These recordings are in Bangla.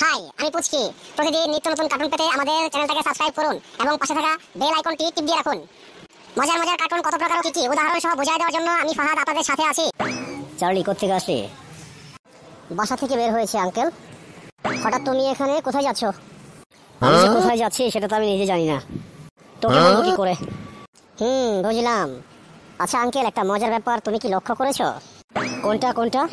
হাই, আমি পুচকি। প্রতিদিন নিত্য নতুন কার্টুন পেতে আমাদের চ্যানেলটাকে সাবস্ক্রাইব করুন এবং পাশে থাকা বেল আইকনটি টিপ দিয়ে রাখুন। মজার মজার কার্টুন কত প্রকার ও কি উদাহরণ সহ বোঝায় দেওয়ার জন্য আমি ফাহাদ আপনাদের সাথে আছি। চার্লি, কোত্থেকে আসলি? বাসা থেকে বের হয়েছে আঙ্কেল। হঠাৎ তুমি এখানে কোথায় যাচ্ছ? আমি যে কোথায় যাচ্ছি সেটা তো আমি নিজে জানি না, তোকে বলবো কি করে? বুঝলাম। আচ্ছা আঙ্কেল, একটা মজার ব্যাপার তুমি কি লক্ষ্য করেছো? কোনটা কোনটা?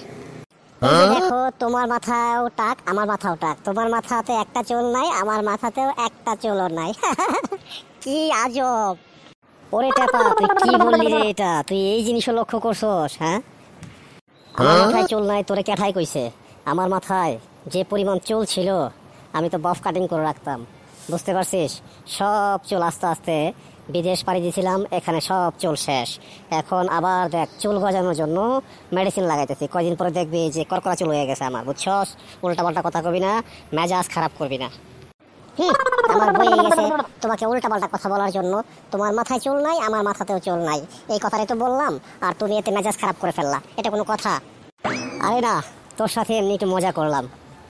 এই যে দেখো, তোমার মাথাও টাক, আমার মাথাও টাক। তোমার মাথাতে একটা চুল নাই, আমার মাথাতেও একটা চুলও নাই। কি আজব! ওরে টাপা, তুই কি বললি রে? এটা তুই এই জিনিসও লক্ষ্য করছস? হ্যাঁ, আমার মাথায় চুল নাই তোরে ক্যাঠাই কইছে? আমার মাথায় যে পরিমাণ চুল ছিল আমি তো বফ কাটিং করে রাখতাম, বুঝতে পারছিস? সব চুল আস্তে আস্তে বিদেশ পাড়ি দিয়েছিলাম, এখানে সব চুল শেষ। এখন আবার দেখ, চুল গজানোর জন্য মেডিসিন লাগাইতেছি। কয়দিন পরে দেখবি যে করকরা চুল হয়ে গেছে আমার, বুঝছস? উল্টা পাল্টা কথা কবি না, মেজাজ খারাপ করবি না। আমার বয়ে গেছে তোমাকে উল্টা পাল্টা কথা বলার জন্য। তোমার মাথায় চুল নাই, আমার মাথাতেও চুল নাই, এই কথাটাই তো বললাম, আর তুমি এতে মেজাজ খারাপ করে ফেললা। এটা কোনো কথা? আরে না, তোর সাথে এমনি একটু মজা করলাম,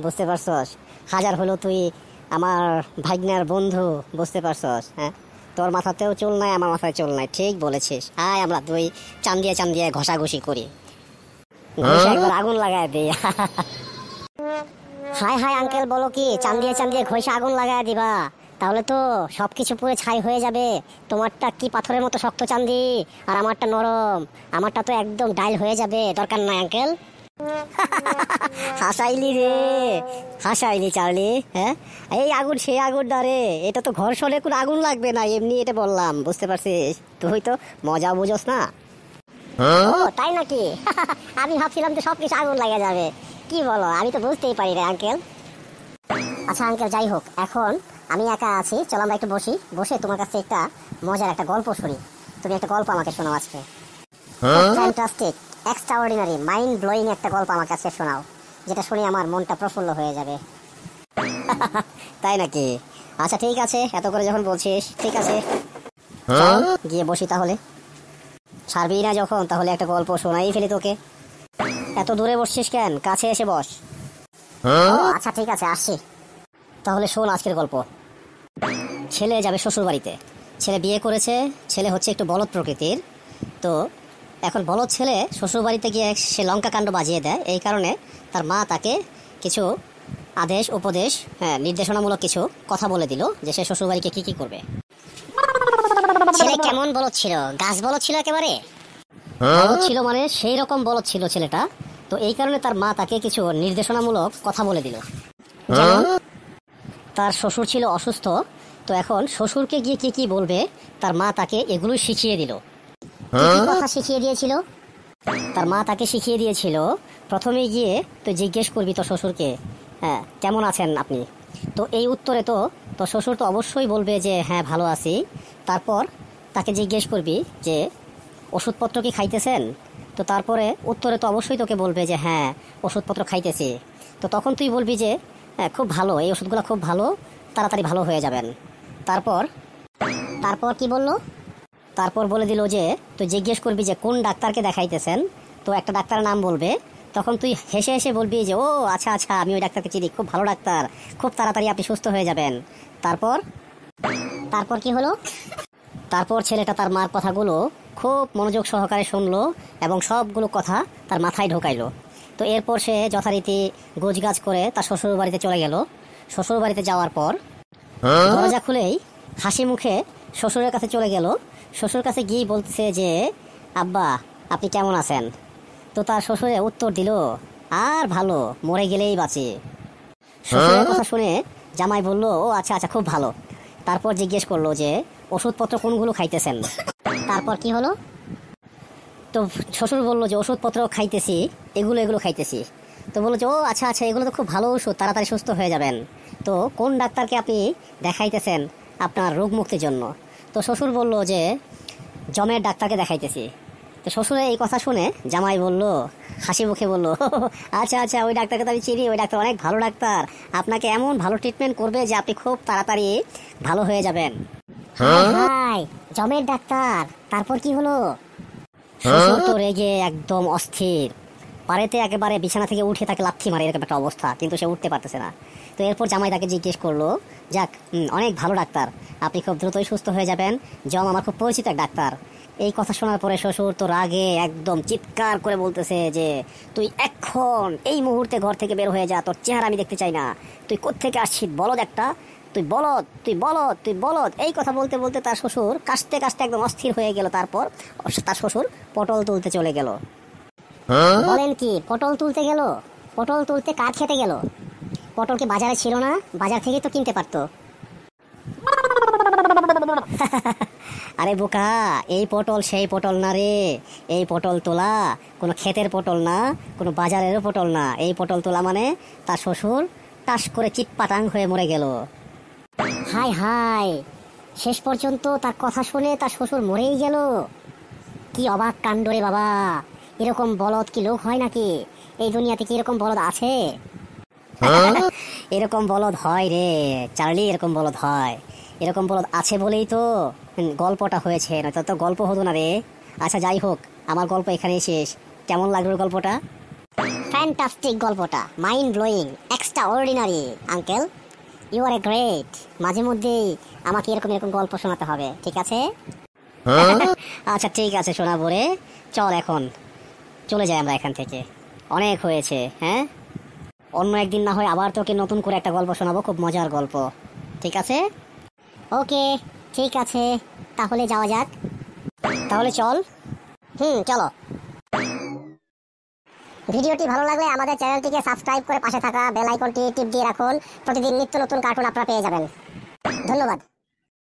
বুঝতে পারছস? হাজার হলো তুই আমার ভাগ্নার বন্ধু, বুঝতে পারছস? হ্যাঁ, তোর মাথাতেও চুল নাই, আমার মাথায় চুল নাই, ঠিক বলেছিস। আয় আমরা দুই চান্দিয়ে ঘষাঘষি করি, ঘষে একবার আগুন লাগায় দিই। হাই হাই আঙ্কেল, বলো কি চান্দিয়ে ঘষে আগুন লাগায় দিবা? তাহলে তো সবকিছু পুরো ছাই হয়ে যাবে। তোমারটা কি পাথরের মতো শক্ত চান্দি, আর আমারটা নরম। আমারটা তো একদম ডাইল হয়ে যাবে। দরকার নাই আঙ্কেল। হাসাইলি রে, হাসাইলি চার্লি। হ্যাঁ, এই আগুন সেই আগুন না রে, এটা তো ঘর্ষণে কোনো আগুন লাগবে না, এমনি এটা বললাম, বুঝতে পারছিস? তুই তো মজা বুঝোস না। ও তাই নাকি? আমি ভাবছিলাম যে সবকিছু আগুন লাগা যাবে। কি বলো, আমি তো বুঝতেই পারি রে আঙ্কেল। আচ্ছা আঙ্কেল, যাই হোক, এখন আমি একা আছি, চলো আমরা একটু বসি। বসে তোমার কাছে একটা মজার একটা গল্প শুনি। তুমি একটা গল্প আমাকে শোনাও আজকে। ফ্যান্টাস্টিক, এক্সট্রাঅর্ডিনারি, মাইন্ড ব্লোয়িং একটা গল্প আমার কাছে শোনাও, যেটা শুনে আমার মনটা প্রফুল্ল হয়ে যাবে। তাই নাকি? আচ্ছা ঠিক আছে, এত করে যখন বলছিস, ঠিক আছে, চল গিয়ে বসি তাহলে। ছাড়বি না যখন, তাহলে একটা গল্প শোনাই ফেলি তোকে। এত দূরে বসছিস কেন? কাছে এসে বস। আচ্ছা ঠিক আছে, আসছি। তাহলে শোন আজকের গল্প। ছেলে যাবে শ্বশুর বাড়িতে। ছেলে বিয়ে করেছে, ছেলে হচ্ছে একটু বলদ প্রকৃতির। তো এখন বলদ ছেলে শ্বশুর বাড়িতে গিয়ে সে লঙ্কা কাণ্ড বাজিয়ে দেয়। এই কারণে তার মা তাকে কিছু আদেশ উপদেশ, নির্দেশনামূলক কিছু কথা বলে দিল যে সে শ্বশুর বাড়িকে কি কি করবে। ছেলে কেমন বলদ ছিল? গাছ বলদ ছিল একেবারে? বলদ ছিল মানে সেই রকম বলদ ছিল ছেলেটা। তো এই কারণে তার মা তাকে কিছু নির্দেশনামূলক কথা বলে দিল। যেমন তার শ্বশুর ছিল অসুস্থ, তো এখন শ্বশুরকে গিয়ে কি কি বলবে তার মা তাকে এগুলো শিখিয়ে দিল। কি কি কথা শিখিয়ে দিয়েছিল? তার মা তাকে শিখিয়ে দিয়েছিল, প্রথমে গিয়ে তুই জিজ্ঞেস করবি তোর শ্বশুরকে, হ্যাঁ কেমন আছেন আপনি? তো এই উত্তরে তো তোর শ্বশুর তো অবশ্যই বলবে যে হ্যাঁ ভালো আছি। তারপর তাকে জিজ্ঞেস করবি যে ওষুধপত্র কি খাইতেছেন? তো তারপরে উত্তরে তো অবশ্যই তোকে বলবে যে হ্যাঁ ওষুধপত্র খাইতেছি। তো তখন তুই বলবি যে হ্যাঁ খুব ভালো, এই ওষুধগুলো খুব ভালো, তাড়াতাড়ি ভালো হয়ে যাবেন। তারপর তারপর কি বললো? তারপর বলে দিল যে তুই জিজ্ঞেস করবি যে কোন ডাক্তারকে দেখাইতেছেন। তো একটা ডাক্তারের নাম বলবে। তখন তুই হেসে হেসে বলবি যে ও আচ্ছা আচ্ছা, আমি ওই ডাক্তারকে চিনি, খুব ভালো ডাক্তার, খুব তাড়াতাড়ি আপনি সুস্থ হয়ে যাবেন। তারপর তারপর কি হলো? তারপর ছেলেটা তার মার কথাগুলো খুব মনোযোগ সহকারে শুনলো এবং সবগুলো কথা তার মাথায় ঢোকাইলো। তো এরপর সে যথারীতি গোছগাছ করে তার শ্বশুর বাড়িতে চলে গেল। শ্বশুর বাড়িতে যাওয়ার পর দরজা খুলেই হাসি মুখে শ্বশুরের কাছে চলে গেল। শ্বশুর কাছে গিয়ে বলতেছে যে আব্বা আপনি কেমন আছেন? তো তার শ্বশুরে উত্তর দিল, আর ভালো, মরে গেলেই বাঁচি। শ্বশুরের কথা শুনে জামাই বলল ও আচ্ছা আচ্ছা, খুব ভালো। তারপর জিজ্ঞেস করলো যে ওষুধপত্র কোনগুলো খাইতেছেন? তারপর কি হলো? তো শ্বশুর বললো যে ওষুধপত্র খাইতেছি, এগুলো খাইতেছি। তো বললো যে ও আচ্ছা আচ্ছা, এগুলো তো খুব ভালো ওষুধ, তাড়াতাড়ি সুস্থ হয়ে যাবেন। তো কোন ডাক্তারকে আপনি দেখাইতেছেন আপনার রোগ মুক্তির জন্য? তো শ্বশুর বলল যে জমের ডাক্তারকে দেখাইতেছি। তো শ্বশুরের এই কথা শুনে জামাই বলল, হাসি মুখে বলল আচ্ছা আচ্ছা, ওই ডাক্তারকে তো আমি চিনি, ওই ডাক্তার অনেক ভালো ডাক্তার, আপনাকে এমন ভালো ট্রিটমেন্ট করবে যে আপনি খুব তাড়াতাড়ি ভালো হয়ে যাবেন। হাই, জমের ডাক্তার! তারপর কি হলো? শ্বশুর তো রেগে একদম অস্থির, পারেতে একেবারে বিছানা থেকে উঠে তাকে লাথি মারে, এরকম একটা অবস্থা, কিন্তু সে উঠতে পারতেছে না। তো এরপর জামাই তাকে জিজ্ঞেস করলো, যাক অনেক ভালো ডাক্তার, আপনি খুব দ্রুতই সুস্থ হয়ে যাবেন, জম আমার খুব পরিচিত এক ডাক্তার। এই কথা শোনার পরে শ্বশুর তো রাগে একদম চিৎকার করে বলতেছে যে তুই এখন এই মুহূর্তে ঘর থেকে বের হয়ে যা, তোর চেহারা আমি দেখতে চাই না, তুই কোত্থেকে আসছিস বলদ একটা, তুই বলদ, তুই বলদ, তুই বলদ। এই কথা বলতে বলতে তার শ্বশুর কাশতে কাশতে একদম অস্থির হয়ে গেল। তারপর তার শ্বশুর পটল তুলতে চলে গেল। বলেন কি, পটল তুলতে গেল? পটল তুলতে কার খেতে গেল? পটল কি বাজারে ছিল না? বাজার থেকেই তো কিনতে পারতো। আরে বোকা, এই পটল সেই পটল না রে। এই পটল তোলা কোনো ক্ষেতের পটল না, কোনো বাজারেরও পটল না। এই পটল তোলা মানে তার শ্বশুর টাস করে চিৎপাটাং হয়ে মরে গেল। হাই হাই, শেষ পর্যন্ত তার কথা শুনে তার শ্বশুর মরেই গেল। কি অবাক কাণ্ড রে বাবা! এরকম বলদ কি লোক হয় নাকি? এই দুনিয়াতে কি এরকম বলদ আছে? এরকম বলদ হয় রে চার্লি, এরকম বলদ হয়। এরকম বলদ আছে বলেই তো গল্পটা হয়েছে, নয়তো তো গল্প হতো না রে। আচ্ছা যাই হোক, আমার গল্প এখানেই শেষ। কেমন লাগলো গল্পটা? ফ্যান্টাস্টিক গল্পটা, mind blowing, extraordinary. Uncle, you are a great. মাঝে মধ্যেই আমাকে এরকম এরকম গল্প শোনাতে হবে, ঠিক আছে? আচ্ছা ঠিক আছে শোনাবো রে। চল এখন চলে যাই আমরা এখান থেকে, অনেক হয়েছে। হ্যাঁ, অন্য একদিন না হয় আবার তোকে নতুন করে একটা গল্প শোনাবো, খুব মজার গল্প, ঠিক আছে? ওকে, ঠিক আছে, তাহলে যাওয়া যাক। তাহলে চল। চলো। ভিডিওটি ভালো লাগলে আমাদের চ্যানেলটিকে সাবস্ক্রাইব করে পাশে থাকা বেল আইকনটি টিপ দিয়ে রাখুন। প্রতিদিন নিত্য নতুন কার্টুন আপনারা পেয়ে যাবেন। ধন্যবাদ।